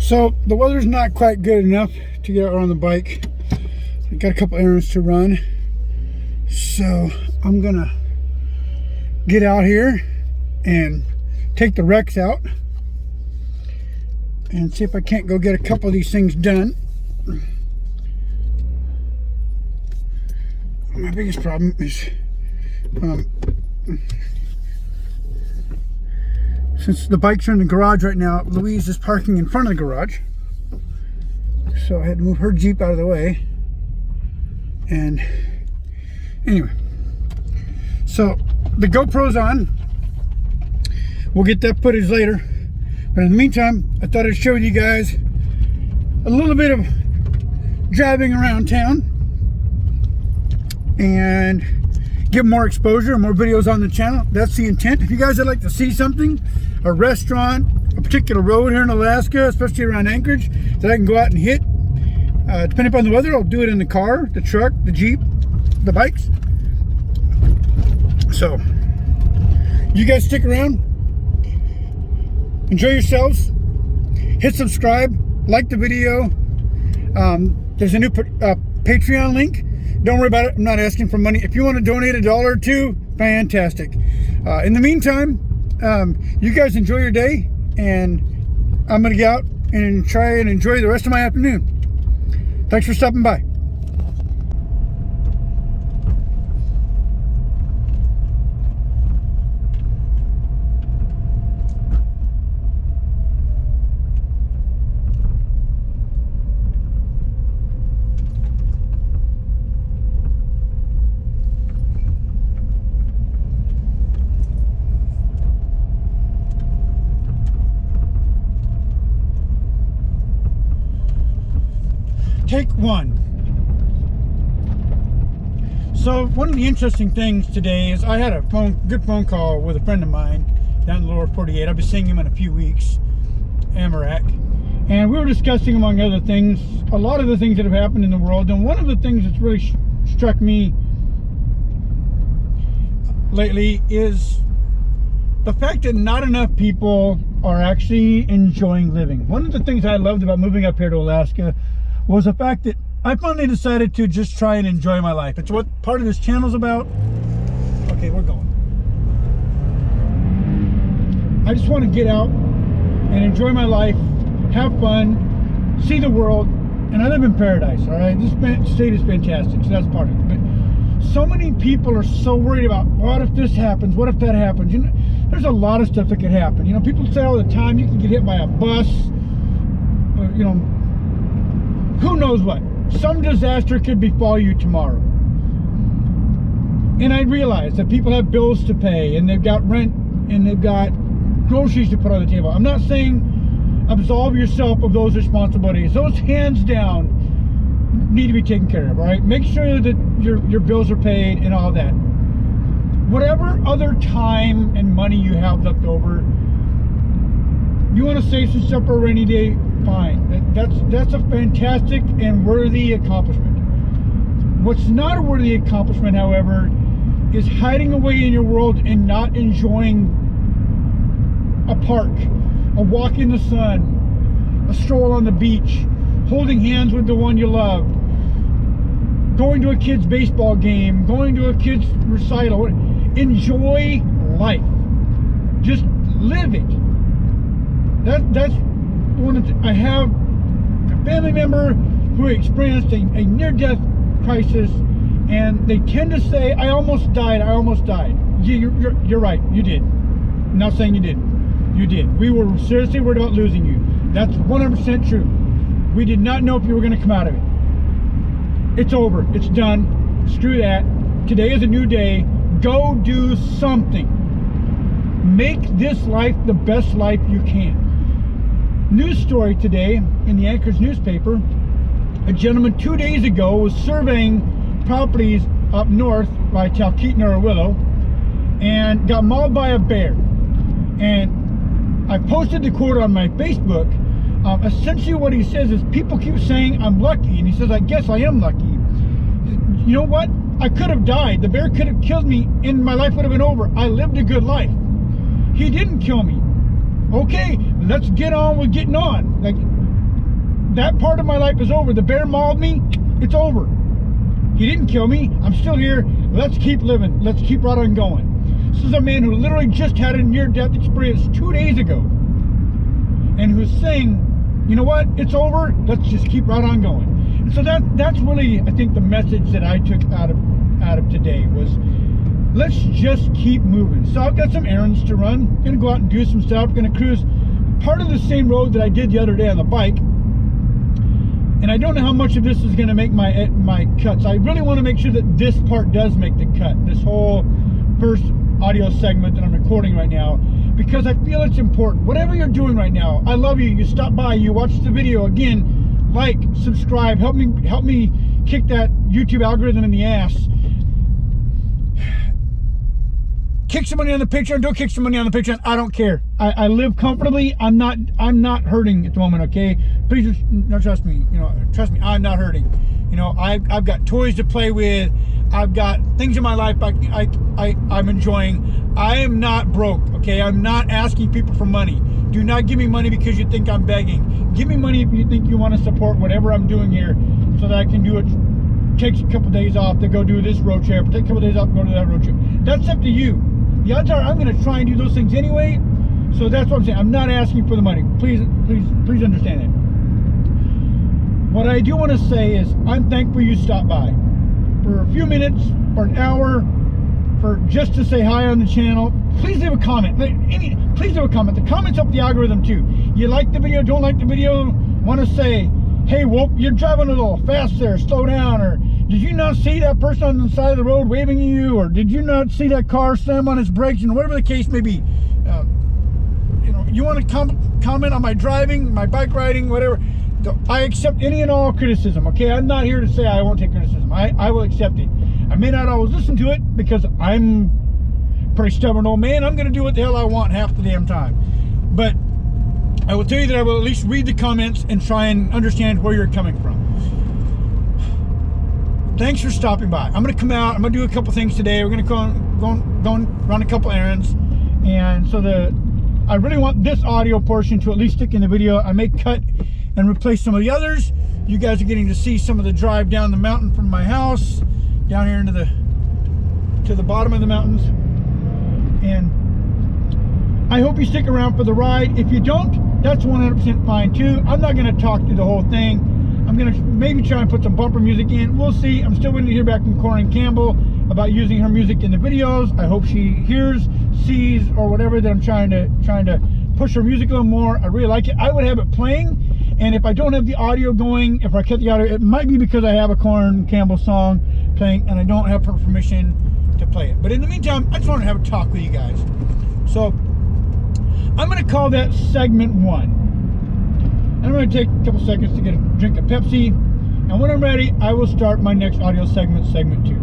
So the weather's not quite good enough to get out on the bike. I got a couple errands to run, so I'm gonna get out here and take the wrecks out and see if I can't go get a couple of these things done. My biggest problem is since the bikes are in the garage right now, Louise is parking in front of the garage, so I had to move her Jeep out of the way. And anyway, so the GoPro's on. We'll get that footage later, but in the meantime, I thought I'd show you guys a little bit of driving around town and get more exposure and more videos on the channel. That's the intent. If you guys would like to see something, a restaurant, a particular road here in Alaska, especially around Anchorage, that I can go out and hit, depending upon the weather, I'll do it in the car, the truck, the Jeep, the bikes. So you guys stick around, enjoy yourselves, hit subscribe, like the video. There's a new Patreon link. Don't worry about it. I'm not asking for money. If you want to donate $1 or $2, fantastic. In the meantime, you guys enjoy your day, and I'm going to get out and try and enjoy the rest of my afternoon. Thanks for stopping by. Take one. So one of the interesting things today is I had a good phone call with a friend of mine down in the lower 48. I'll be seeing him in a few weeks, Amarak, and we were discussing, among other things, a lot of the things that have happened in the world. And one of the things that's really struck me lately is the fact that not enough people are actually enjoying living. One of the things I loved about moving up here to Alaska was the fact that I finally decided to just try and enjoy my life. It's what part of this channel's about. Okay, we're going. I just want to get out and enjoy my life, have fun, see the world, and I live in paradise, all right? This state is fantastic, so that's part of it. But so many people are so worried about, what if this happens? What if that happens? You know, there's a lot of stuff that could happen. You know, people say all the time, you can get hit by a bus, or, you know, who knows what? Some disaster could befall you tomorrow. And I realize that people have bills to pay, and they've got rent, and they've got groceries to put on the table. I'm not saying absolve yourself of those responsibilities. Those, hands down, need to be taken care of, all right? Make sure that your bills are paid and all that. Whatever other time and money you have left over, you want to save some stuff for a rainy day, fine. That's a fantastic and worthy accomplishment. What's not a worthy accomplishment, however, is hiding away in your world and not enjoying a park, a walk in the sun, a stroll on the beach, holding hands with the one you love, going to a kid's baseball game, going to a kid's recital. Enjoy life. Just live it. That's one of the, I have a family member who experienced a near-death crisis, and they tend to say, I almost died. You're right, you did. I'm not saying you didn't. You did. We were seriously worried about losing you. That's 100% true. We did not know if you were going to come out of it. It's over. It's done. Screw that. Today is a new day. Go do something. Make this life the best life you can. News story today in the Anchorage newspaper. A gentleman 2 days ago was surveying properties up north by Talkeetna or Willow and got mauled by a bear. And I posted the quote on my Facebook. Essentially what he says is, people keep saying I'm lucky, and he says, I guess I am lucky. You know what? I could have died. The bear could have killed me and my life would have been over. I lived a good life. He didn't kill me. Okay, let's get on with getting on. Like, that part of my life is over. The bear mauled me, it's over. He didn't kill me, I'm still here. Let's keep living, let's keep right on going. This is a man who literally just had a near-death experience 2 days ago, and who's saying, you know what, it's over, let's just keep right on going. And so that's really, I think, the message that I took out of today was, let's just keep moving. So I've got some errands to run. I'm gonna go out and do some stuff. I'm gonna cruise part of the same road that I did the other day on the bike. And I don't know how much of this is gonna make my cuts. I really wanna make sure that this part does make the cut, this whole first audio segment that I'm recording right now, because I feel it's important. Whatever you're doing right now, I love you. You stop by, you watch the video. Again, like, subscribe, help me kick that YouTube algorithm in the ass. Kick some money on the Patreon, don't kick some money on the Patreon, I don't care. I live comfortably, I'm not hurting at the moment, okay? Please, no, trust me, I'm not hurting. You know, I've got toys to play with, I've got things in my life I'm enjoying. I am not broke, okay? I'm not asking people for money. Do not give me money because you think I'm begging. Give me money if you think you want to support whatever I'm doing here, so that I can do it. Takes a couple days off to go do this road trip, take a couple days off to go to that road trip. That's up to you. The odds are I'm going to try and do those things anyway. So that's what I'm saying. I'm not asking for the money. Please understand it. What I do want to say is I'm thankful you stopped by for a few minutes, for an hour, for just to say hi on the channel. Please leave a comment. Please leave a comment. The comments help the algorithm too. You like the video, don't like the video, want to say, hey, Wolf, you're driving a little fast there, slow down, or did you not see that person on the side of the road waving at you, or did you not see that car slam on its brakes, and whatever the case may be. You want to comment on my driving, my bike riding, whatever. I accept any and all criticism, okay? I'm not here to say I won't take criticism. I will accept it. I may not always listen to it because I'm a pretty stubborn old man. I'm going to do what the hell I want half the damn time. But I will tell you that I will at least read the comments and try and understand where you're coming from. Thanks for stopping by. I'm going to come out. I'm going to do a couple things today. We're going to go and run a couple errands. And so I really want this audio portion to at least stick in the video. I may cut and replace some of the others. You guys are getting to see some of the drive down the mountain from my house down here into the bottom of the mountains. And I hope you stick around for the ride. If you don't, that's 100% fine too. I'm not going to talk through the whole thing. I'm going to maybe try and put some bumper music in. We'll see. I'm still waiting to hear back from Corinne Campbell about using her music in the videos. I hope she hears, sees, or whatever that I'm trying to push her music a little more. I really like it. I would have it playing, and if I don't have the audio going, if I cut the audio, it might be because I have a Corinne Campbell song playing and I don't have her permission to play it. But in the meantime, I just want to have a talk with you guys. So I'm going to call that segment 1. I'm going to take a couple seconds to get a drink of Pepsi, and when I'm ready, I will start my next audio segment, segment 2.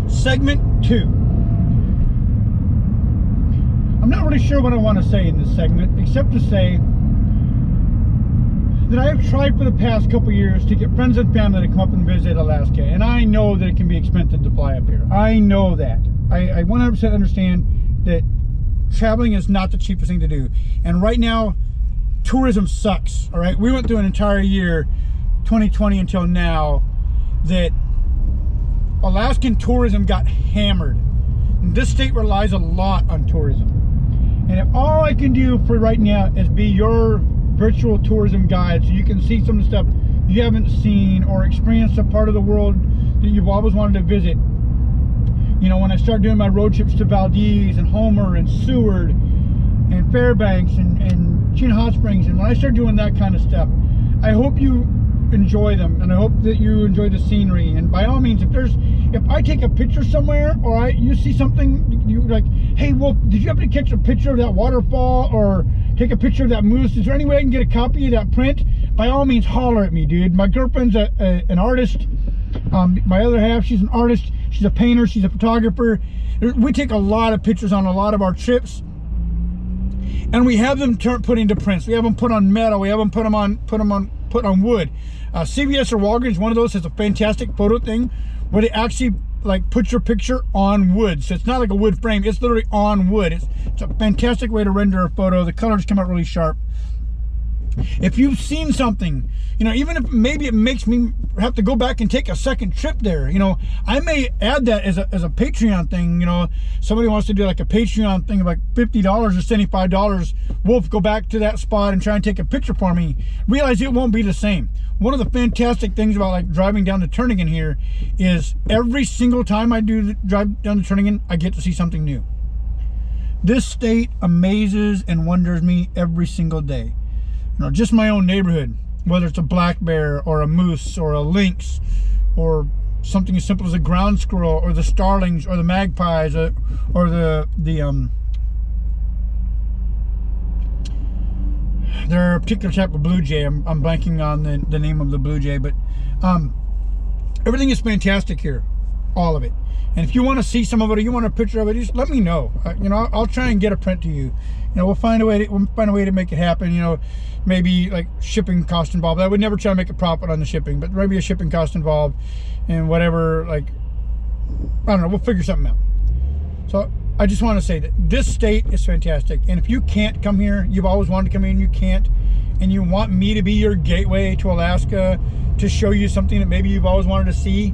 Segment 2. I'm not really sure what I want to say in this segment, except to say that I have tried for the past couple years to get friends and family to come up and visit Alaska, and I know that it can be expensive to fly up here. I know that. I 100% understand that traveling is not the cheapest thing to do, and right now tourism sucks. All right, we went through an entire year, 2020 until now, that Alaskan tourism got hammered. this state relies a lot on tourism. And if all I can do for right now is be your virtual tourism guide, so you can see some of the stuff you haven't seen or experience a part of the world that you've always wanted to visit. You know, when I start doing my road trips to Valdez and Homer and Seward and Fairbanks and Chino Hot Springs, and when I start doing that kind of stuff, I hope you enjoy them, and I hope that you enjoy the scenery. And by all means, if I take a picture somewhere, or you see something, you like, hey Wolf, did you happen to catch a picture of that waterfall, or take a picture of that moose? Is there any way I can get a copy of that print? By all means, holler at me, dude. My girlfriend's an artist. My other half, she's an artist. She's a painter. She's a photographer. We take a lot of pictures on a lot of our trips, and we have them put into prints. We have them put on metal. We have them put on wood. CVS or Walgreens, one of those has a fantastic photo thing where they actually like put your picture on wood. So it's not like a wood frame, it's literally on wood. It's a fantastic way to render a photo. The colors come out really sharp. If you've seen something, you know, even if maybe it makes me have to go back and take a second trip there, you know, I may add that as a Patreon thing. You know, somebody wants to do like a Patreon thing of like $50 or $75. Wolf, go back to that spot and try and take a picture for me. Realize it won't be the same. One of the fantastic things about like driving down to Turnagain here is every single time I drive down to Turnagain, I get to see something new. This state amazes and wonders me every single day. You know, just my own neighborhood, whether it's a black bear or a moose or a lynx or something as simple as a ground squirrel or the starlings or the magpies or there are a particular type of blue jay. I'm blanking on the name of the blue jay, but everything is fantastic here, all of it. And if you want to see some of it, or you want a picture of it, just let me know. You know, I'll try and get a print to you. You know, we'll find a way to make it happen. You know, maybe like shipping cost involved. I would never try to make a profit on the shipping, but maybe a shipping cost involved, and whatever. Like, I don't know. We'll figure something out. So I just want to say that this state is fantastic. And if you can't come here, you've always wanted to come here and you can't, and you want me to be your gateway to Alaska to show you something that maybe you've always wanted to see,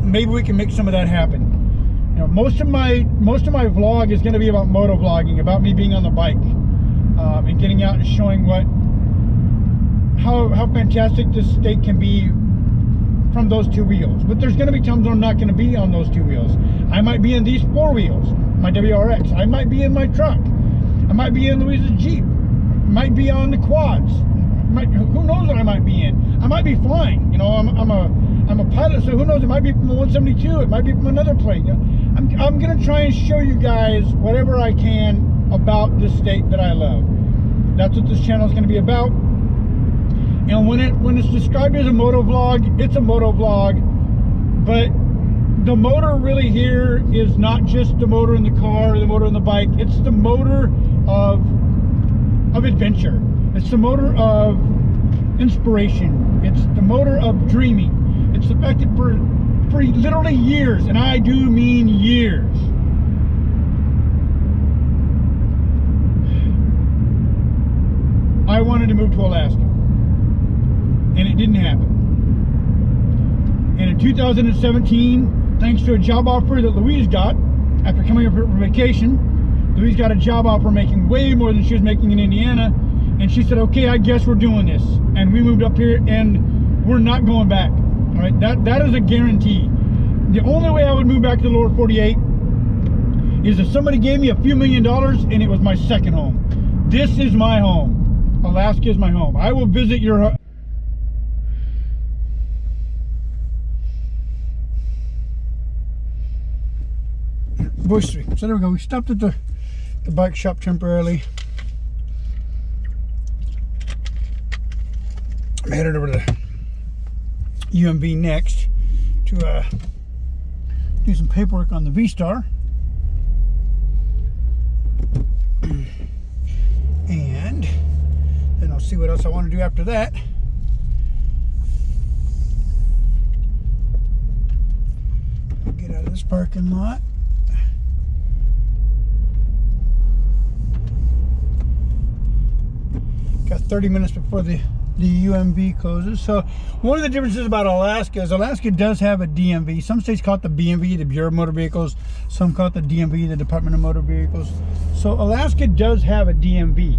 maybe we can make some of that happen. You know, most of my vlog is going to be about moto vlogging, about me being on the bike, and getting out and showing how fantastic this state can be from those two wheels. But there's going to be times when I'm not going to be on those two wheels. I might be in these four wheels, my WRX. I might be in my truck. I might be in Louise's Jeep. I might be on the quads. Who knows what I might be in? I might be flying. You know, I'm a pilot, so who knows? It might be from a 172. It might be from another plane. You know, I'm gonna try and show you guys whatever I can about this state that I love. That's what this channel is gonna be about. And when it's described as a moto vlog, it's a moto vlog. But the motor really here is not just the motor in the car or the motor in the bike. It's the motor of adventure. It's the motor of inspiration. It's the motor of dreaming. It's the fact that for literally years, and I do mean years, I wanted to move to Alaska, and it didn't happen. And in 2017, thanks to a job offer that Louise got after coming up for vacation, Louise got a job offer making way more than she was making in Indiana, and she said, okay, I guess we're doing this. And we moved up here, and we're not going back. All right, that is a guarantee. The only way I would move back to the lower 48 is if somebody gave me a few $1 million and it was my second home. This is my home. Alaska is my home. I will visit your home. Voice 3. So there we go. We stopped at the bike shop temporarily. I'm headed over to the UMV next to do some paperwork on the V-Star. And then I'll see what else I want to do after that. Get out of this parking lot. Got 30 minutes before the UMV closes. So one of the differences about Alaska is Alaska does have a DMV. Some states call it the BMV, the Bureau of Motor Vehicles. Some call it the DMV, the Department of Motor Vehicles. So Alaska does have a DMV,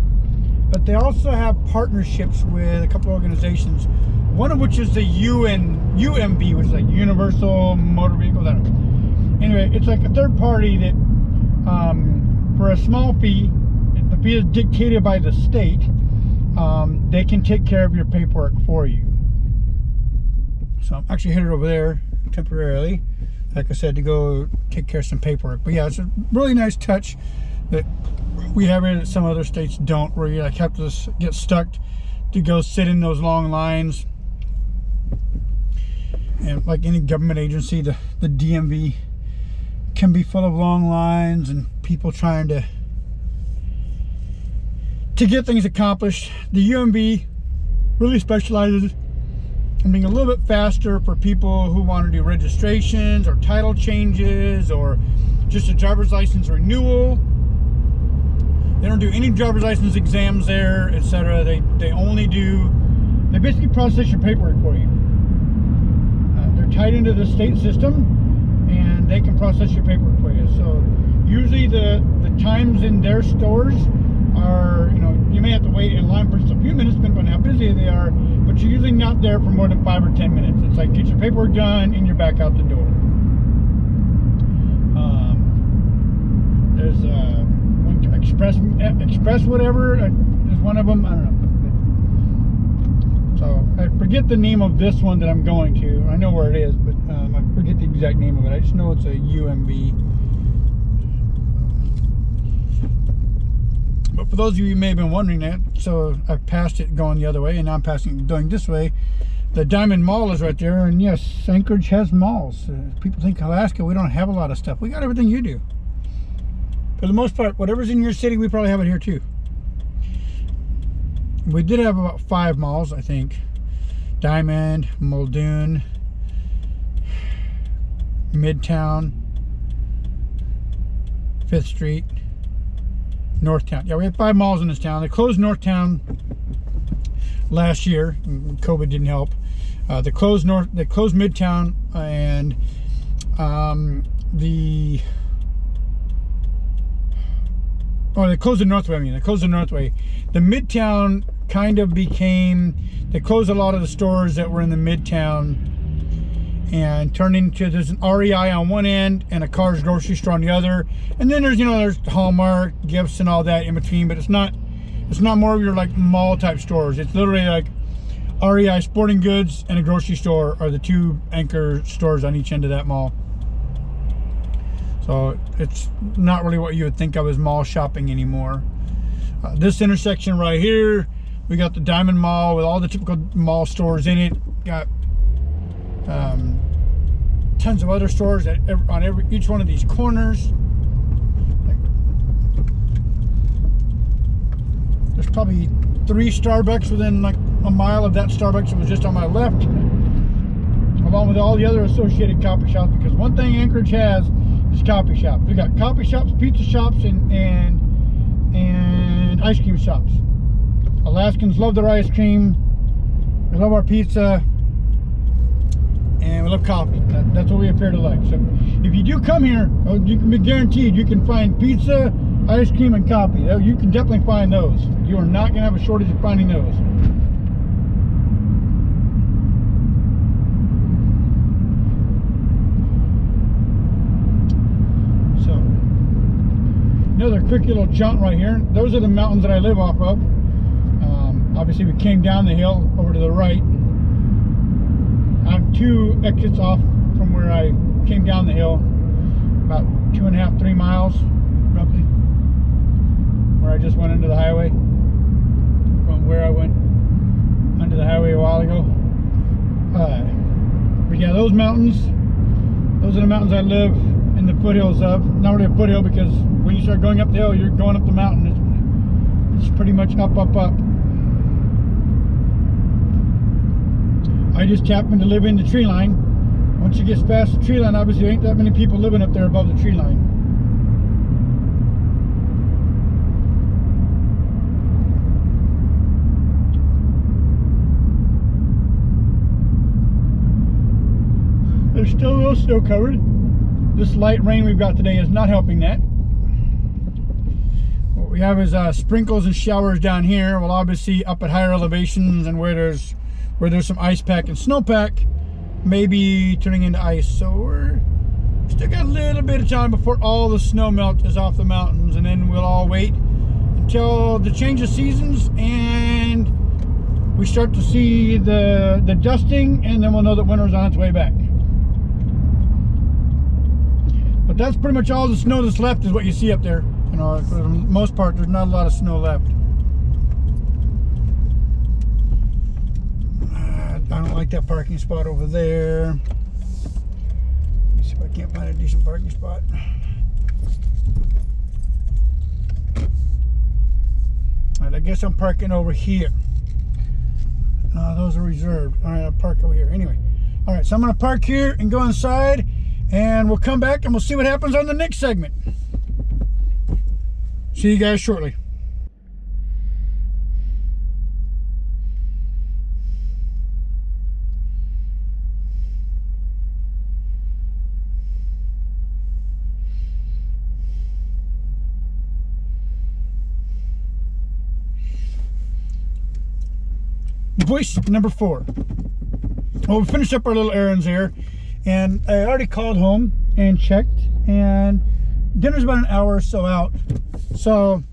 but they also have partnerships with a couple of organizations, one of which is the UMV, which is like Universal Motor Vehicles. I don't know. Anyway, it's like a third party that for a small fee, the fee is dictated by the state, they can take care of your paperwork for you. So I'm actually headed over there temporarily, like I said, to go take care of some paperwork. But yeah, it's a really nice touch that we have here that some other states don't, where you like have to get stuck to go sit in those long lines. And like any government agency, the DMV can be full of long lines and people trying to get things accomplished. The UMV really specializes in being a little bit faster for people who want to do registrations or title changes or just a driver's license renewal. They don't do any driver's license exams there, etc. They basically process your paperwork for you. They're tied into the state system and they can process your paperwork for you. So usually the times in their stores are, you may have to wait in line for just a few minutes depending on how busy they are, but you're usually not there for more than 5 or 10 minutes. It's like get your paperwork done and you're back out the door. There's one Express whatever is one of them. I don't know. So I forget the name of this one that I'm going to. I know where it is, but I forget the exact name of it. I just know it's a UMV. But for those of you who may have been wondering that, so I've passed it going the other way, and now I'm passing it going this way. The Diamond Mall is right there, and yes, Anchorage has malls. People think Alaska, we don't have a lot of stuff. We got everything you do. For the most part, whatever's in your city, we probably have it here too. We did have about 5 malls, I think. Diamond, Muldoon, Midtown, 5th Street, Northtown. Yeah, we had 5 malls in this town. They closed Northtown last year. COVID didn't help. They closed Midtown, and they closed the Northway. They closed the Northway. The Midtown kind of they closed a lot of the stores that were in the Midtown and turned into, there's an REI on one end and a Carr's grocery store on the other. And then there's Hallmark, gifts and all that in between, but it's not more of your like mall type stores. It's literally like REI Sporting Goods and a grocery store are the 2 anchor stores on each end of that mall. So it's not really what you would think of as mall shopping anymore. This intersection right here, we got the Diamond Mall with all the typical mall stores in it. Got tons of other stores on each one of these corners. There's probably 3 Starbucks within like a mile of that Starbucks that was just on my left, along with all the other associated coffee shops, because one thing Anchorage has is coffee shops. We got coffee shops, pizza shops, and ice cream shops. Alaskans love their ice cream, we love our pizza, and we love coffee. That's what we appear to like. So if you do come here, you can be guaranteed you can find pizza, ice cream, and coffee. You can definitely find those. You are not going to have a shortage of finding those. So another quick little jaunt right here. Those are the mountains that I live off of. Obviously we came down the hill over to the right. I'm 2 exits off from where I came down the hill, about 2.5, 3 miles roughly, where I just went into the highway from where I went under the highway a while ago. But yeah, those are the mountains I live in the foothills of. Not really a foothill, because when you start going up the hill, you're going up the mountain. It's pretty much up, up, up. I just happen to live in the tree line. Once you get past the tree line, obviously there ain't that many people living up there above the tree line. There's still a little snow covered. This light rain we've got today is not helping that. What we have is sprinkles and showers down here. Well, obviously up at higher elevations and where there's some ice pack and snowpack, maybe turning into ice. So we're still got a little bit of time before all the snow melt is off the mountains, and then we'll all wait until the change of seasons and we start to see the dusting, and then we'll know that winter's on its way back. But that's pretty much all the snow that's left is what you see up there. You know, for the most part, there's not a lot of snow left. I don't like that parking spot over there. Let me see if I can't find a decent parking spot. All right, I guess I'm parking over here. Those are reserved. All right, I'll park over here. Anyway, all right, so I'm going to park here and go inside, and we'll come back and we'll see what happens on the next segment. See you guys shortly. Voice number 4. Well, we finished up our little errands here, and I already called home and checked, and dinner's about an hour or so out. So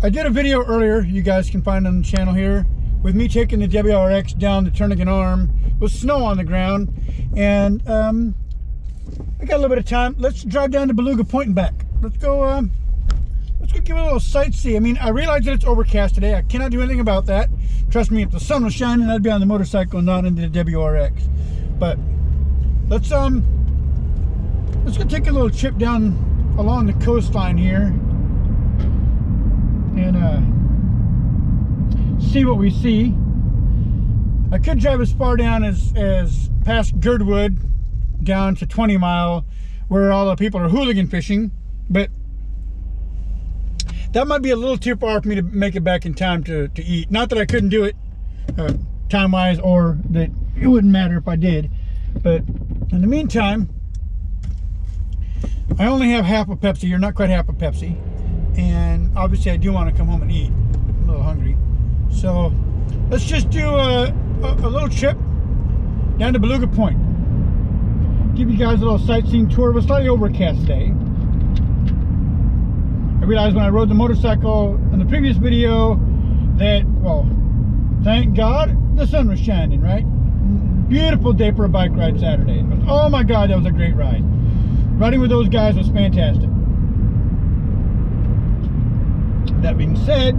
I did a video earlier, you guys can find on the channel here, with me taking the WRX down the Turnagain Arm with snow on the ground, and I got a little bit of time. Let's drive down to Beluga Point and back. Let's go give it a little sightsee. I mean, I realize that it's overcast today. I cannot do anything about that. Trust me, if the sun was shining, I'd be on the motorcycle and not into the WRX. But let's go take a little trip down along the coastline here and see what we see. I could drive as far down as past Girdwood down to 20 Mile, where all the people are hooligan fishing, but that might be a little too far for me to make it back in time to eat. Not that I couldn't do it time-wise, or that it wouldn't matter if I did. But in the meantime, I only have half a Pepsi, or not quite half a Pepsi. And obviously I do want to come home and eat. I'm a little hungry. So let's just do a little trip down to Beluga Point. Give you guys a little sightseeing tour of a slightly overcast day. I realized when I rode the motorcycle in the previous video that, well, thank God the sun was shining, right? Beautiful day for a bike ride Saturday. Oh my God, that was a great ride. Riding with those guys was fantastic. That being said,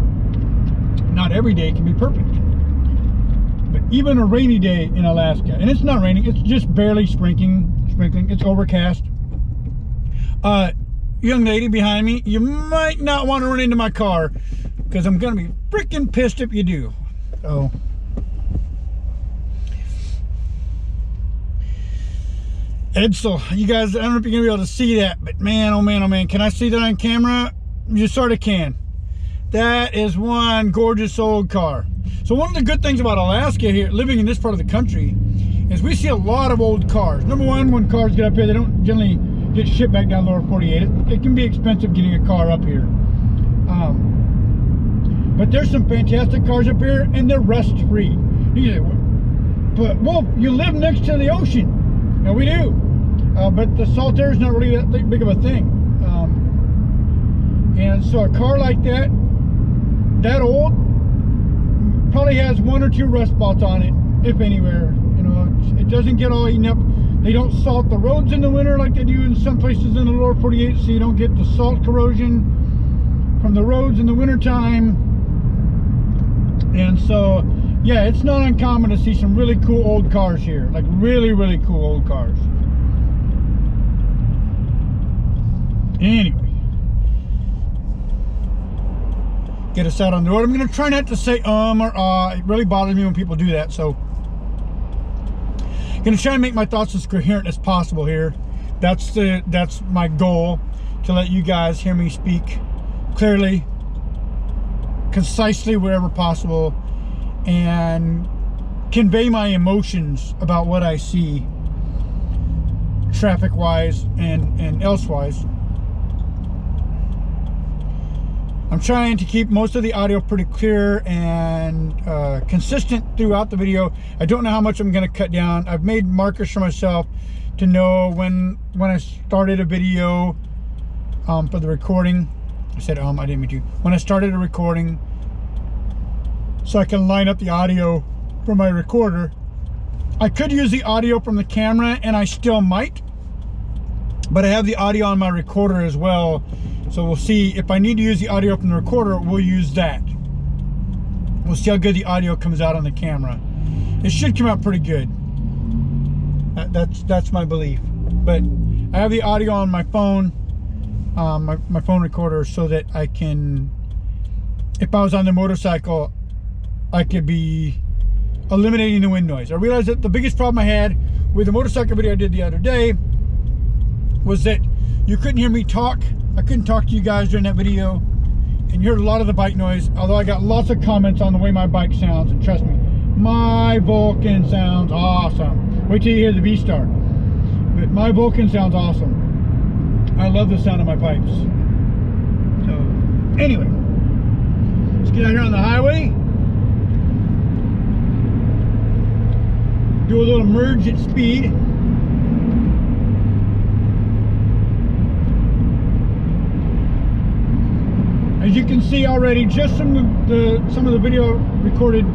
not every day can be perfect. But even a rainy day in Alaska, and it's not raining, it's just barely sprinkling, it's overcast. Young lady behind me, you might not want to run into my car, because I'm going to be freaking pissed if you do. Oh. Edsel, you guys, I don't know if you're going to be able to see that, but man, oh man, can I see that on camera? You sort of can. That is one gorgeous old car. So one of the good things about Alaska here, living in this part of the country, is we see a lot of old cars. Number one, when cars get up here, they don't generally get shipped back down lower 48. It can be expensive getting a car up here. But there's some fantastic cars up here, and they're rust-free. But, Wolf, you live next to the ocean. Yeah, we do. But the salt air is not really that big of a thing. And so a car like that old, probably has 1 or 2 rust spots on it, if anywhere. You know, it doesn't get all eaten up. They don't salt the roads in the winter like they do in some places in the lower 48, so you don't get the salt corrosion from the roads in the wintertime. And so, yeah, it's not uncommon to see some really cool old cars here. Like really, really cool old cars. Anyway. Get us out on the road. I'm going to try not to say or it really bothers me when people do that, so I'm going to try and make my thoughts as coherent as possible here. That's my goal, to let you guys hear me speak clearly, concisely wherever possible, and convey my emotions about what I see. traffic wise and elsewise. I'm trying to keep most of the audio pretty clear and consistent throughout the video. I don't know how much I'm going to cut down. I've made markers for myself to know when I started a video for the recording. I said I didn't mean to. When I started a recording, so I can line up the audio from my recorder. I could use the audio from the camera, and I still might, but I have the audio on my recorder as well. So we'll see. If I need to use the audio from the recorder, we'll use that. We'll see how good the audio comes out on the camera. It should come out pretty good. That's my belief. But I have the audio on my phone, my phone recorder, so that I can, if I was on the motorcycle, I could be eliminating the wind noise. I realized that the biggest problem I had with the motorcycle video I did the other day was that you couldn't hear me talk. I couldn't talk to you guys during that video, and you heard a lot of the bike noise, although I got lots of comments on the way my bike sounds, and trust me, my Vulcan sounds awesome. Wait till you hear the V-Star. But my Vulcan sounds awesome. I love the sound of my pipes. So, anyway, let's get out here on the highway. Do a little merge at speed. As you can see already, just some of the video recorded,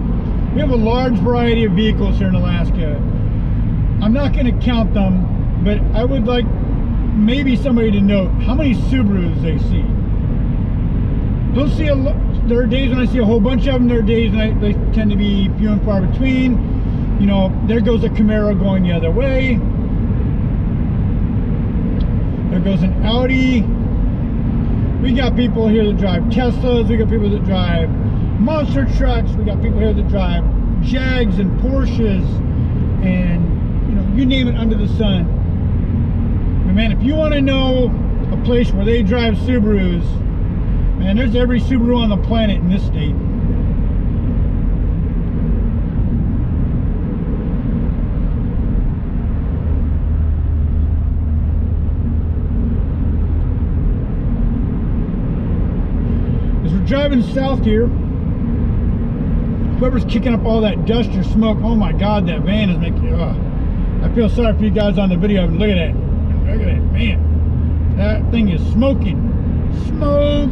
we have a large variety of vehicles here in Alaska. I'm not going to count them, but I would like maybe somebody to note how many Subarus they see. Don't see a lot. There are days when I see a whole bunch of them. There are days when they tend to be few and far between. You know, there goes a Camaro going the other way. There goes an Audi. We got people here that drive Teslas. We got people that drive monster trucks. We got people here that drive Jags and Porsches, and you know, you name it under the sun. But man, if you want to know a place where they drive Subarus, man, there's every Subaru on the planet in this state. Driving south here, whoever's kicking up all that dust or smoke, oh my god, that van is making, I feel sorry for you guys on the video. Look at that, man, that thing is smoking. I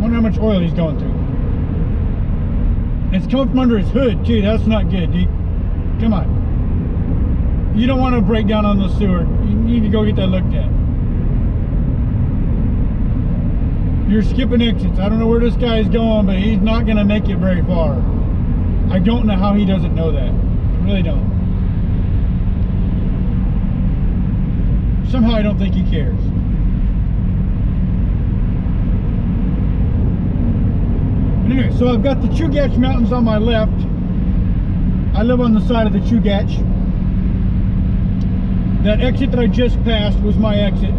wonder how much oil he's going through. And it's coming from under his hood too. That's not good, dude. Come on, you don't want to break down on the sewer. You need to go get that looked at. You're skipping exits. I don't know where this guy is going, but he's not going to make it very far. I don't know how he doesn't know that. I really don't. Somehow I don't think he cares. Anyway, so I've got the Chugach Mountains on my left. I live on the side of the Chugach. That exit that I just passed was my exit.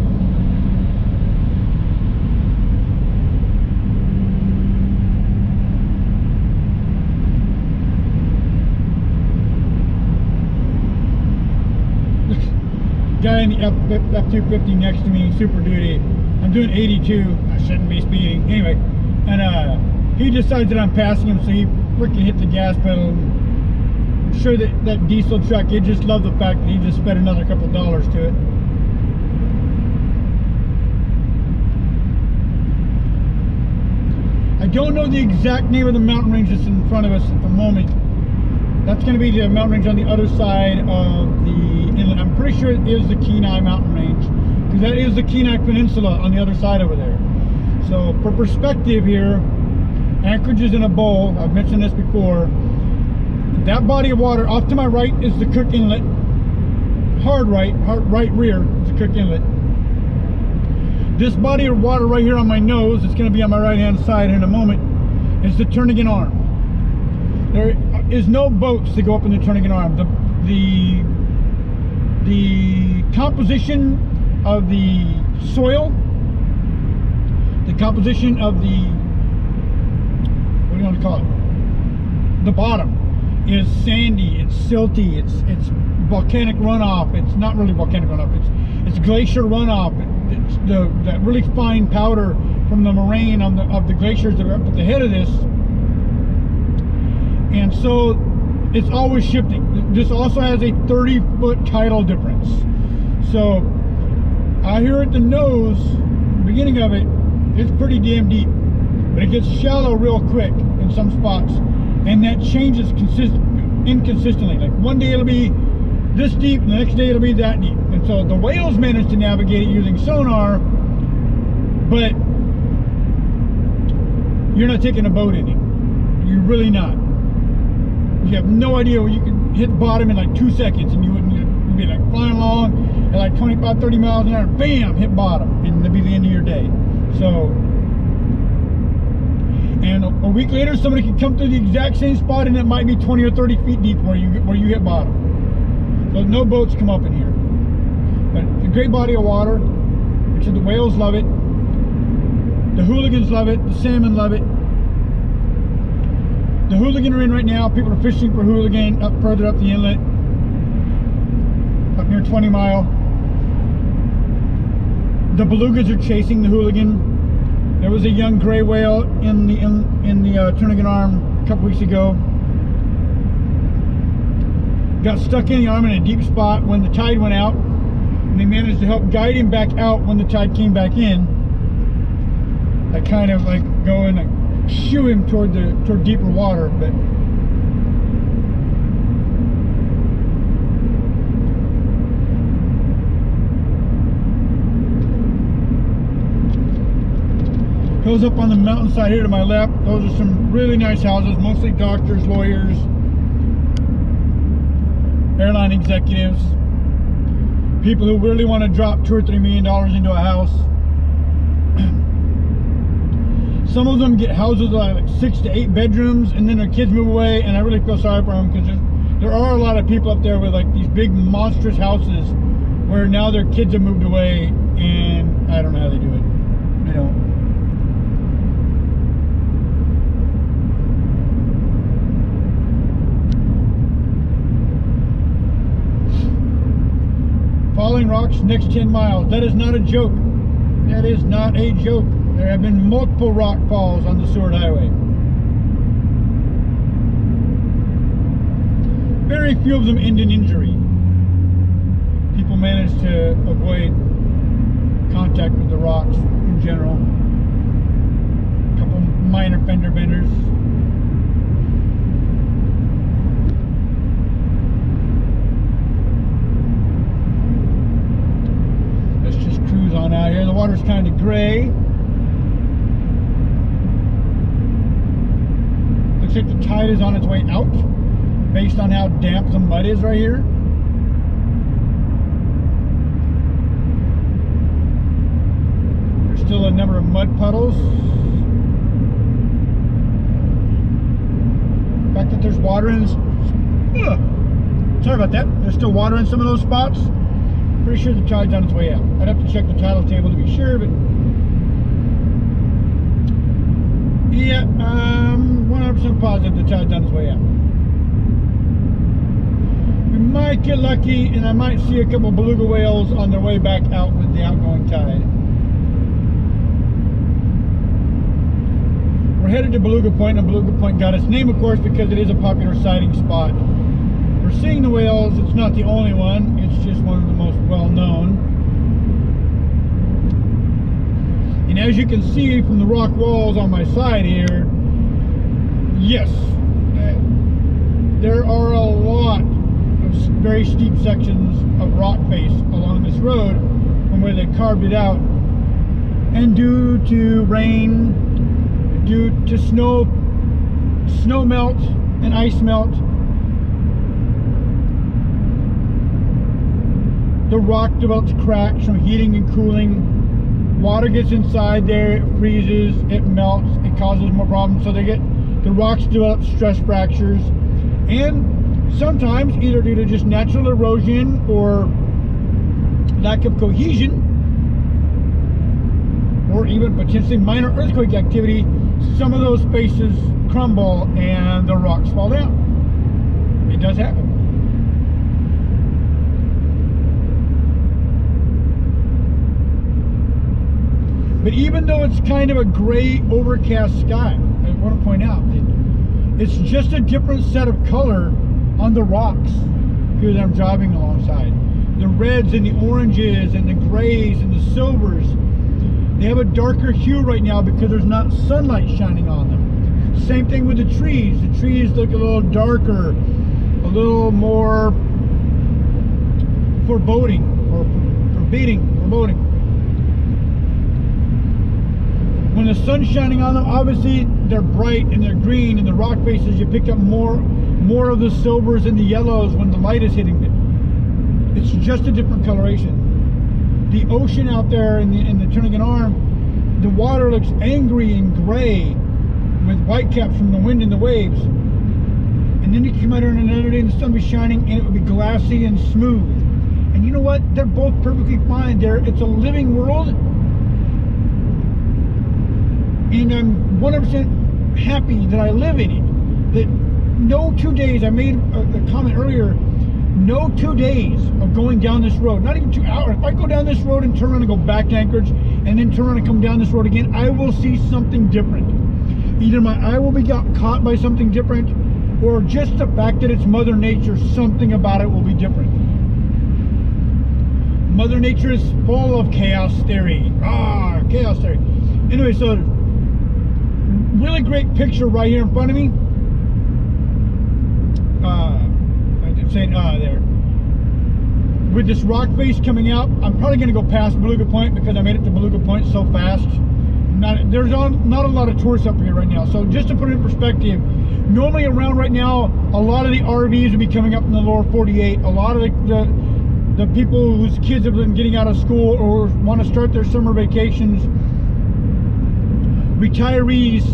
Guy in the F250 next to me, Super Duty. I'm doing 82. I shouldn't be speeding. Anyway, and he decides that I'm passing him, so he freaking hit the gas pedal. I'm sure that diesel truck, he just loved the fact that he just spent another couple dollars to it. I don't know the exact name of the mountain range that's in front of us at the moment. That's going to be the mountain range on the other side of the inlet. I'm pretty sure it is the Kenai mountain range, because that is the Kenai Peninsula on the other side over there. So for perspective here, Anchorage is in a bowl. I've mentioned this before. That body of water off to my right is the Cook Inlet. Hard right rear is the Cook Inlet. This body of water right here on my nose, it's going to be on my right hand side in a moment, is the Turnagain Arm. There is no boats that go up in the Turnagain Arm. The composition of the soil, the composition of the, what do you want to call it? The bottom is sandy, it's silty, it's volcanic runoff. It's not really volcanic runoff, it's glacier runoff. It's that really fine powder from the moraine of the glaciers that are up at the head of this. And so it's always shifting. This also has a 30-foot tidal difference. So out here at the nose, beginning of it, it's pretty damn deep, but it gets shallow real quick in some spots, and that changes inconsistently. Like one day it'll be this deep, and the next day it'll be that deep. And so the whales manage to navigate it using sonar, but you're not taking a boat in it. You're really not. You have no idea where you can hit bottom in like 2 seconds, and you'd be like flying along at like 25, 30 miles an hour, bam, hit bottom, and it'll be the end of your day. So, and a week later, somebody can come through the exact same spot, and it might be 20 or 30 feet deep where you hit bottom. So no boats come up in here. But it's a great body of water. So the whales love it. The hooligans love it. The salmon love it. The hooligan are in right now. People are fishing for hooligan up further up the inlet, up near 20 Mile. The belugas are chasing the hooligan. There was a young gray whale in the Turnagain Arm a couple weeks ago. Got stuck in the arm in a deep spot when the tide went out, and they managed to help guide him back out when the tide came back in. I kind of like go and like shoo him toward deeper water, but goes up on the mountainside here to my left. Those are some really nice houses, mostly doctors, lawyers, airline executives, people who really want to drop $2 or $3 million into a house. Some of them get houses like 6 to 8 bedrooms, and then their kids move away, and I really feel sorry for them, because there are a lot of people up there with like these big monstrous houses where now their kids have moved away, and I don't know how they do it. They don't. Falling rocks next 10 miles. That is not a joke. That is not a joke. There have been multiple rock falls on the Seward Highway. Very few of them end in injury. People manage to avoid contact with the rocks in general. A couple minor fender benders. Let's just cruise on out here. The water's kind of gray. Looks like the tide is on its way out based on how damp the mud is right here. There's still a number of mud puddles. The fact that there's water in this, sorry about that. There's still water in some of those spots. Pretty sure the tide's on its way out. I'd have to check the tidal table to be sure, but yeah, I'm 100% positive the tide's on its way out. We might get lucky, and I might see a couple beluga whales on their way back out with the outgoing tide. We're headed to Beluga Point, and Beluga Point got its name, of course, because it is a popular sighting spot. We're seeing the whales. It's not the only one. It's just one of the most well-known. And as you can see from the rock walls on my side here, yes, there are a lot of very steep sections of rock face along this road from where they carved it out. And due to rain, due to snow melt and ice melt, the rock develops cracks from heating and cooling. Water gets inside there, it freezes, it melts, it causes more problems. So the rocks develop stress fractures, and sometimes either due to just natural erosion or lack of cohesion, or even potentially minor earthquake activity, some of those faces crumble and the rocks fall down. It does happen. But even though it's kind of a gray, overcast sky, I want to point out that it's just a different set of color on the rocks here that I'm driving alongside. The reds and the oranges and the grays and the silvers, they have a darker hue right now because there's not sunlight shining on them. Same thing with the trees. The trees look a little darker, a little more foreboding or foreboding. When the sun's shining on them, obviously they're bright and they're green, and the rock faces, you pick up more of the silvers and the yellows when the light is hitting it. It's just a different coloration. The ocean out there in the Turnagain Arm, the water looks angry and gray with whitecaps from the wind and the waves. And then you come out here on another day and the sun will be shining and it would be glassy and smooth. And you know what? They're both perfectly fine. It's a living world. And I'm 100% happy that I live in it. That no 2 days, I made a comment earlier, no 2 days of going down this road, not even 2 hours. If I go down this road and turn around and go back to Anchorage and then turn around and come down this road again, I will see something different. Either my eye will be caught by something different, or just the fact that it's Mother Nature, something about it will be different. Mother Nature is full of chaos theory. Chaos theory. Anyway, so really great picture right here in front of me. I'm saying there. With this rock face coming out, I'm probably going to go past Beluga Point because I made it to Beluga Point so fast. There's not a lot of tourists up here right now. So just to put it in perspective, normally around right now, a lot of the RVs would be coming up in the lower 48. A lot of the people whose kids have been getting out of school or want to start their summer vacations, retirees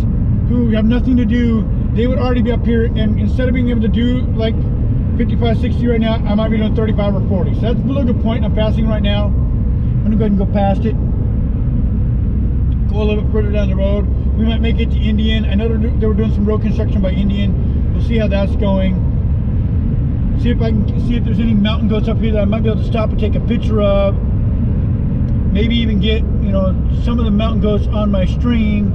who have nothing to do, they would already be up here, and instead of being able to do like 55, 60 right now, I might be doing 35 or 40. So that's Beluga Point I'm passing right now. I'm gonna go ahead and go past it, go a little bit further down the road. We might make it to Indian. I know they were doing some road construction by Indian. We'll see how that's going. See if I can see if there's any mountain goats up here that I might be able to stop and take a picture of. Maybe even get, you know, some of the mountain goats on my stream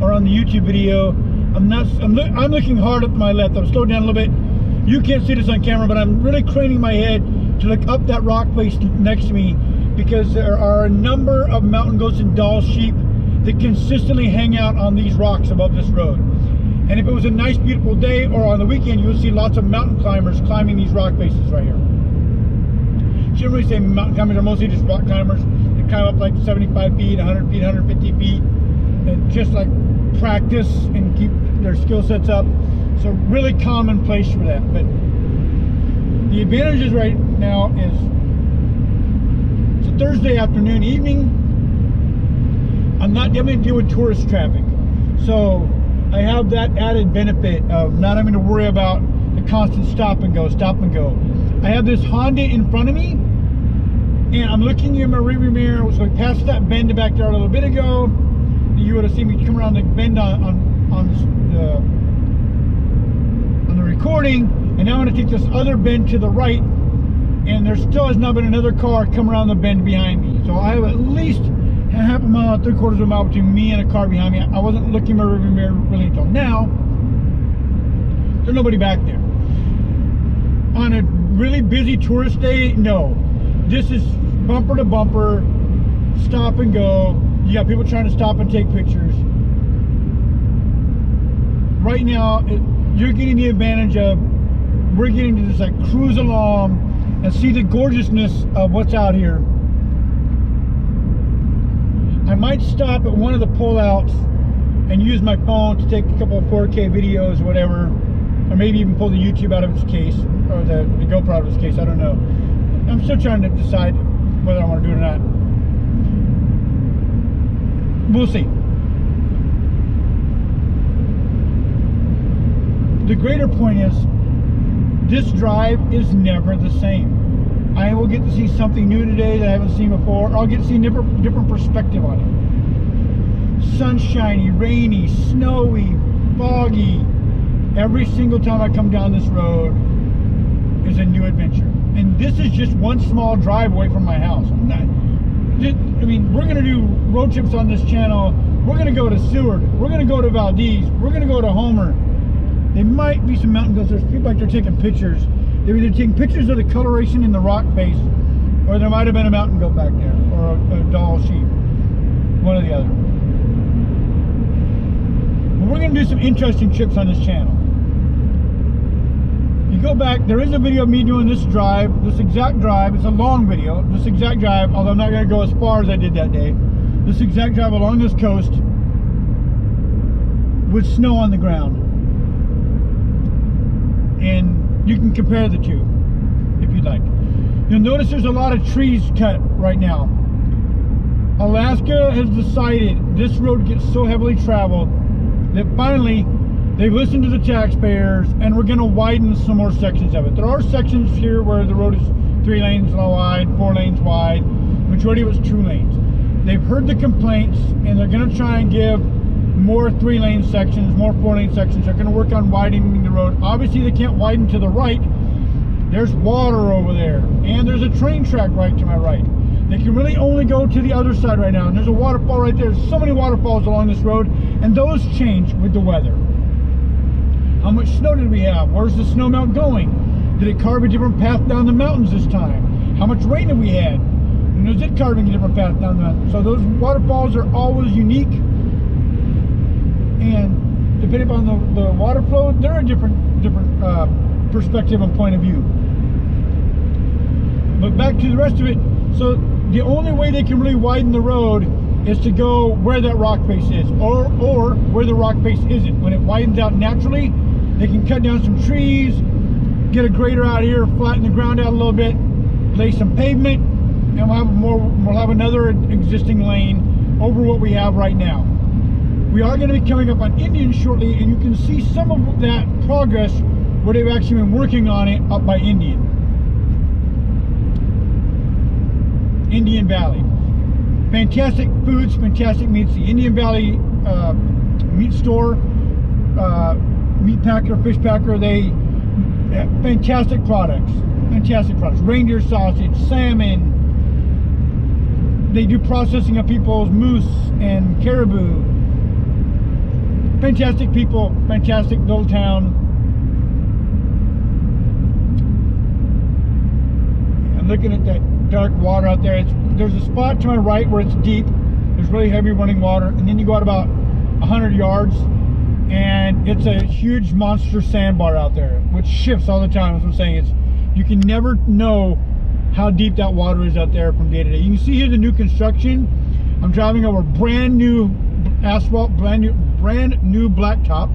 or on the YouTube video. I'm looking hard up to my left. I'm slowed down a little bit. You can't see this on camera, but I'm really craning my head to look up that rock face next to me, because there are a number of mountain goats and doll sheep that consistently hang out on these rocks above this road. And if it was a nice, beautiful day or on the weekend, you would see lots of mountain climbers climbing these rock faces right here. Shouldn't really say mountain climbers, are mostly just rock climbers. They climb up like 75 feet, 100 feet, 150 feet, and just like practice and keep their skill sets up. So really common place for that. But the advantages right now is it's a Thursday afternoon, evening. I'm not having to deal with tourist traffic, so I have that added benefit of not having to worry about the constant stop and go. I have this Honda in front of me, and I'm looking in my rearview mirror. So I passed that bend back there a little bit ago. You would have seen me come around the bend on the recording, and now I'm going to take this other bend to the right, and there still has not been another car come around the bend behind me. So I have at least a half a mile, 3/4 of a mile between me and a car behind me. I wasn't looking in my rearview mirror really until now. There's nobody back there. On a really busy tourist day, no. This is bumper to bumper, stop and go. You got people trying to stop and take pictures. Right now, you're getting the advantage of, we're getting to just like cruise along and see the gorgeousness of what's out here. I might stop at one of the pullouts and use my phone to take a couple of 4K videos or whatever, or maybe even pull the YouTube out of its case, or the GoPro out of its case, I don't know. I'm still trying to decide whether I want to do it or not. We'll see. The greater point is, this drive is never the same. I will get to see something new today that I haven't seen before, or I'll get to see a different perspective on it. Sunshiny, rainy, snowy, foggy. Every single time I come down this road, is a new adventure. And this is just one small drive away from my house. I mean, we're going to do road trips on this channel. We're going to go to Seward. We're going to go to Valdez. We're going to go to Homer. There might be some mountain goats. There's people like they're taking pictures. They're either taking pictures of the coloration in the rock face, or there might have been a mountain goat back there, or a doll sheep. One or the other. But we're going to do some interesting trips on this channel. You go back, there is a video of me doing this drive, this exact drive. It's a long video, this exact drive, although I'm not going to go as far as I did that day. This exact drive along this coast with snow on the ground. And you can compare the two if you'd like. You'll notice there's a lot of trees cut right now. Alaska has decided this road gets so heavily traveled that finally they've listened to the taxpayers, and we're going to widen some more sections of it. There are sections here where the road is 3 lanes wide, 4 lanes wide. The majority of it's 2 lanes. They've heard the complaints, and they're going to try and give more 3-lane sections, more 4-lane sections. They're going to work on widening the road. Obviously, they can't widen to the right. There's water over there, and there's a train track right to my right. They can really only go to the other side right now, and there's a waterfall right there. There's so many waterfalls along this road, and those change with the weather. How much snow did we have? Where's the snow melt going? Did it carve a different path down the mountains this time? How much rain have we had? And is it carving a different path down the mountain? So those waterfalls are always unique, and depending on the water flow, they're a different perspective and point of view. But back to the rest of it. So the only way they can really widen the road is to go where that rock face is, or where the rock face isn't. When it widens out naturally, they can cut down some trees, get a grader out here, flatten the ground out a little bit, lay some pavement, and we'll have another existing lane over what we have right now. We are going to be coming up on Indian shortly, and you can see some of that progress where they've actually been working on it up by Indian Valley. Fantastic foods, fantastic meats. The Indian Valley meat store, meat packer, fish packer, they have fantastic products. Fantastic products. Reindeer sausage, salmon. They do processing of people's moose and caribou. Fantastic people, fantastic little town. I'm looking at that dark water out there. There's a spot to my right where it's deep. There's really heavy running water, and then you go out about 100 yards and it's a huge monster sandbar out there, which shifts all the time. That's what I'm saying. You can never know how deep that water is out there from day to day. You can see here the new construction. I'm driving over brand new asphalt, brand new blacktop,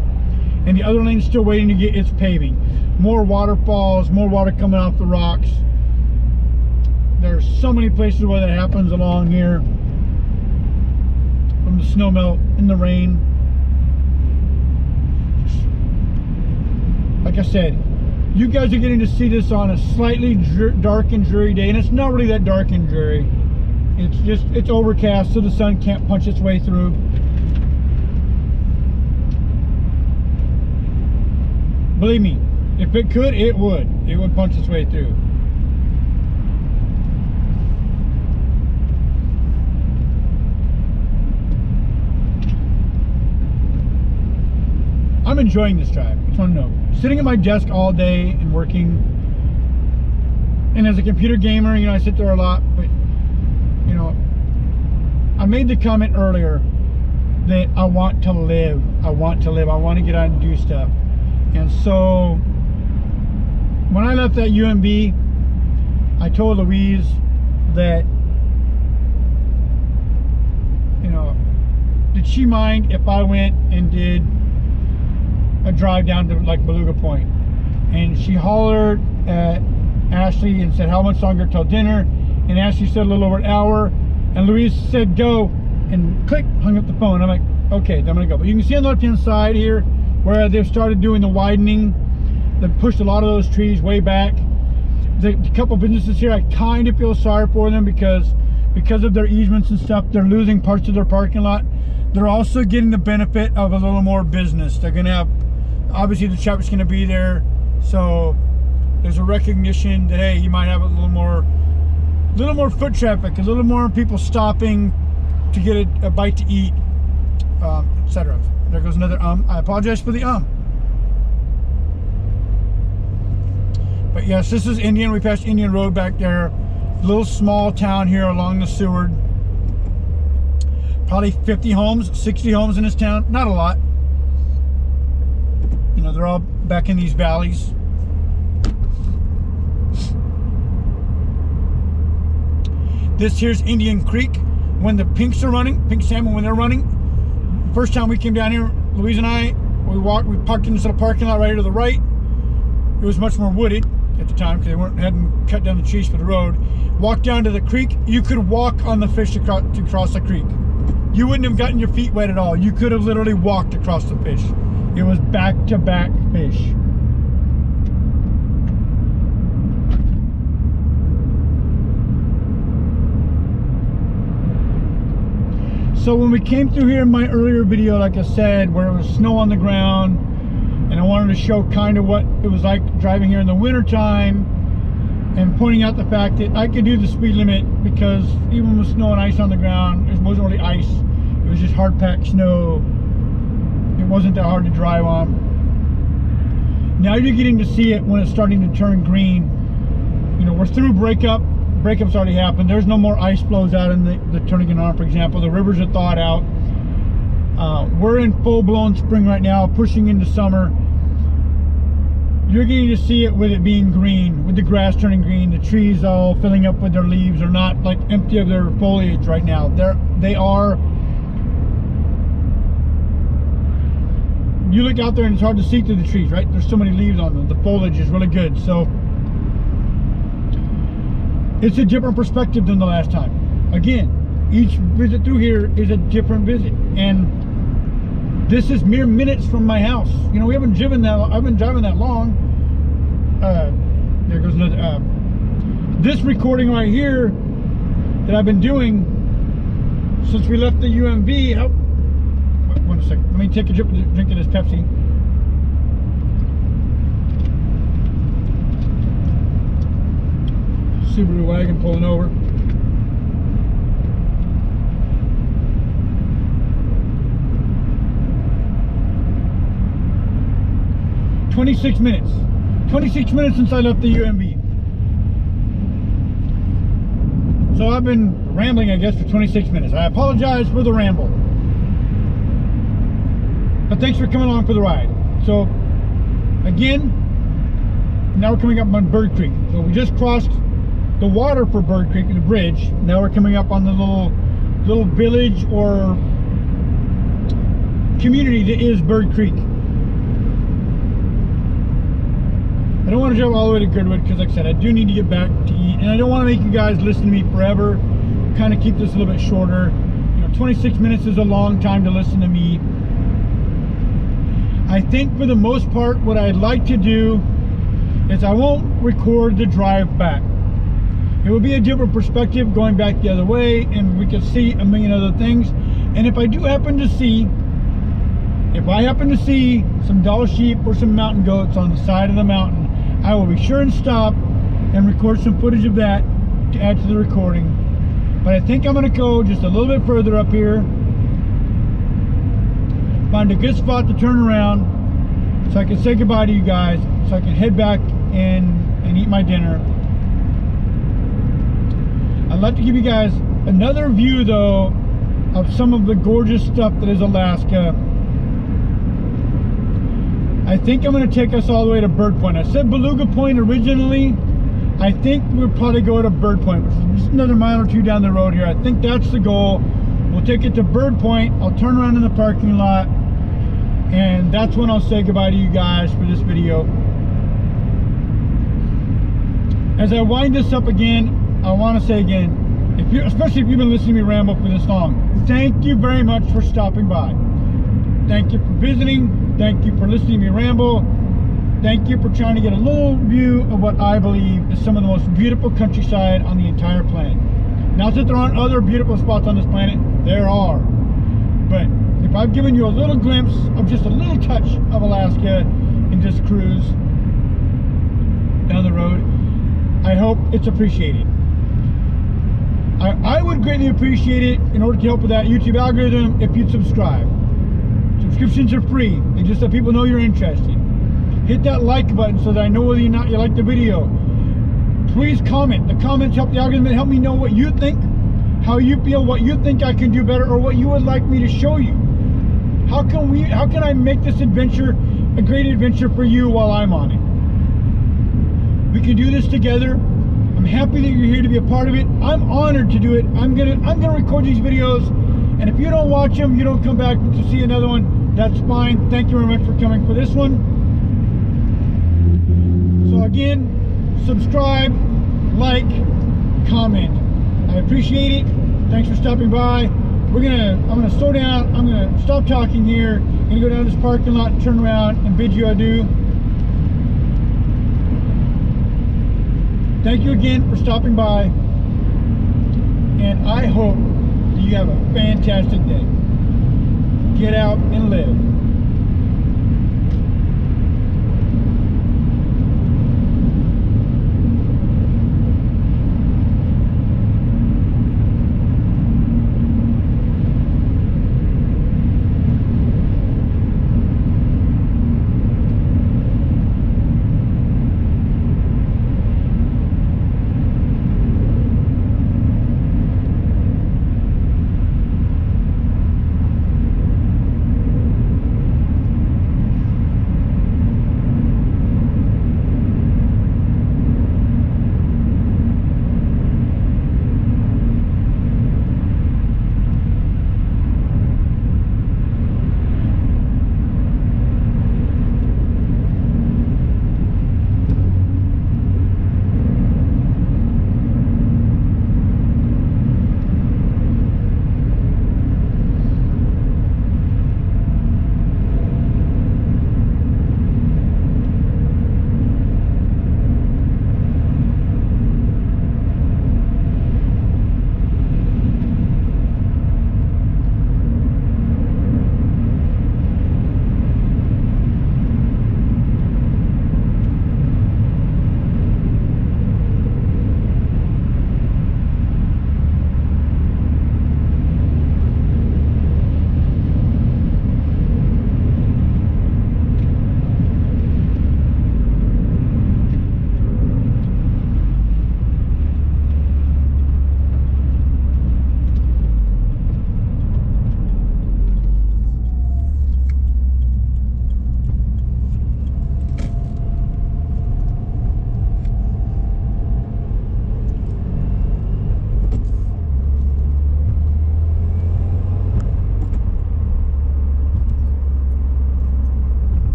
and the other lane's still waiting to get its paving. More waterfalls, more water coming off the rocks. There's so many places where that happens along here, from the snow melt in the rain. Like I said, you guys are getting to see this on a slightly dark and dreary day, and it's not really that dark and dreary. It's overcast, so the sun can't punch its way through. Believe me, if it could, it would punch its way through. I'm enjoying this drive. I just want to know. Sitting at my desk all day and working, and as a computer gamer, I sit there a lot, but I made the comment earlier that I want to live. I want to get out and do stuff. And so when I left that UMB, I told Louise that, did she mind if I went and did a drive down to like Beluga Point? And she hollered at Ashley and said, how much longer till dinner? And Ashley said a little over an hour, and Louise said go, and click, hung up the phone. I'm like, okay, then I'm gonna go. But you can see on the left hand side here where they've started doing the widening. They've pushed a lot of those trees way back. The couple businesses here, I kind of feel sorry for them because of their easements and stuff, they're losing parts of their parking lot. They're also getting the benefit of a little more business. They're gonna have, obviously the traffic's gonna be there, so there's a recognition that, hey, you might have a little more foot traffic, a little more people stopping to get a bite to eat, etc. There goes another I apologize for the But yes, this is Indian. We passed Indian Road back there. Little small town here along the Seward. Probably 50 homes, 60 homes in this town. Not a lot. You know, they're all back in these valleys. This here's Indian Creek. When the pinks are running, pink salmon when they're running. First time we came down here, Louise and I, we parked in this little parking lot right here to the right. It was much more wooded at the time because they hadn't cut down the trees for the road. Walked down to the creek. You could walk on the fish to cross the creek. You wouldn't have gotten your feet wet at all. You could have literally walked across the fish. It was back-to-back fish. So when we came through here in my earlier video, like I said, where it was snow on the ground, and I wanted to show kind of what it was like driving here in the winter time, and pointing out the fact that I could do the speed limit because even with snow and ice on the ground, it wasn't really ice, it was just hard packed snow. It wasn't that hard to drive on. Now you're getting to see it when it's starting to turn green. You know, we're through breakup. Breakup's already happened. There's no more ice flows out in the Turnagain Arm, for example. The rivers are thawed out. We're in full-blown spring right now, pushing into summer. You're getting to see it with it being green, with the grass turning green, the trees all filling up with their leaves. Are not like empty of their foliage right now. They are. You look out there and it's hard to see through the trees, right? There's so many leaves on them. The foliage is really good. So it's a different perspective than the last time. Again, each visit through here is a different visit. And this is mere minutes from my house. You know, we haven't driven that. I've been driving that long. There goes another. This recording right here that I've been doing since we left the UMV. One second. Let me take a drink of this Pepsi. Subaru wagon pulling over. "26 minutes. 26 minutes since I left the UMV. So I've been rambling, I guess, for 26 minutes. I apologize for the ramble. But thanks for coming along for the ride. So, again, now we're coming up on Bird Creek. So we just crossed the water for Bird Creek, the bridge. Now we're coming up on the little village or community that is Bird Creek. I don't want to drive all the way to Goodwood because, like I said, I do need to get back to eat, and I don't want to make you guys listen to me forever. Kind of keep this a little bit shorter. You know, 26 minutes is a long time to listen to me. I think for the most part, what I'd like to do is I won't record the drive back. It will be a different perspective going back the other way, and we can see a million other things. And if I do happen to see, some Dall sheep or some mountain goats on the side of the mountain, I will be sure and stop and record some footage of that to add to the recording. But I think I'm going to go just a little bit further up here, find a good spot to turn around so I can say goodbye to you guys, so I can head back and eat my dinner. I'd like to give you guys another view though of some of the gorgeous stuff that is Alaska. I think I'm going to take us all the way to Bird Point. I said Beluga Point originally. I think we'll probably go to Bird Point, which is just another mile or two down the road here. I think that's the goal. We'll take it to Bird Point. I'll turn around in the parking lot, and that's when I'll say goodbye to you guys for this video. As I wind this up again, I want to say again, especially if you've been listening to me ramble for this long, thank you very much for stopping by. Thank you for visiting. Thank you for listening to me ramble. Thank you for trying to get a little view of what I believe is some of the most beautiful countryside on the entire planet. Not that there aren't other beautiful spots on this planet, there are. But if I've given you a little glimpse of just a little touch of Alaska in this cruise, down the road. I hope it's appreciated. I would greatly appreciate it, in order to help with that YouTube algorithm, if you'd subscribe. Subscriptions are free. They just let people know you're interested. Hit that like button so that I know whether or not you like the video. Please comment. The comments help the algorithm and help me know what you think, how you feel, what you think I can do better, or what you would like me to show you. How can I make this adventure a great adventure for you while I'm on it? We can do this together. I'm happy that you're here to be a part of it. I'm honored to do it. I'm gonna record these videos, and if you don't watch them, you don't come back to see another one, that's fine. Thank you very much for coming for this one. So again, subscribe, like, comment. I appreciate it. Thanks for stopping by. I'm gonna slow down. I'm gonna stop talking here. I'm gonna go down this parking lot and turn around and bid you adieu. Thank you again for stopping by, and I hope that you have a fantastic day. Get out and live.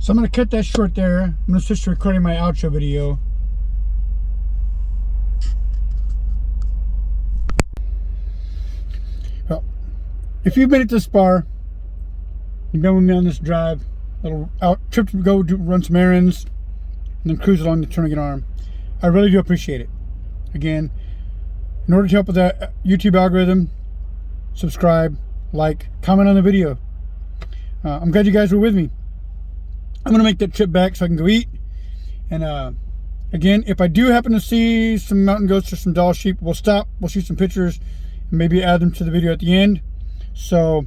So I'm going to cut that short there. I'm going to switch to recording my outro video. Well, if you've made it this far, you've been with me on this drive, little out trip to go run some errands, and then cruise along the Turnagain Arm, I really do appreciate it. Again, in order to help with that YouTube algorithm, subscribe, like, comment on the video. I'm glad you guys were with me. I'm going to make that trip back so I can go eat. And again, if I do happen to see some mountain goats or some doll sheep, we'll stop, we'll shoot some pictures, and maybe add them to the video at the end. So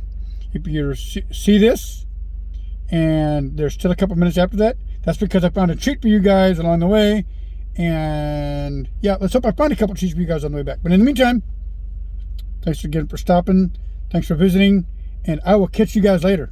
if you see this and there's still a couple minutes after that, that's because I found a treat for you guys along the way, And yeah, let's hope I find a couple treats for you guys on the way back. But in the meantime, thanks again for stopping. Thanks for visiting. And I will catch you guys later.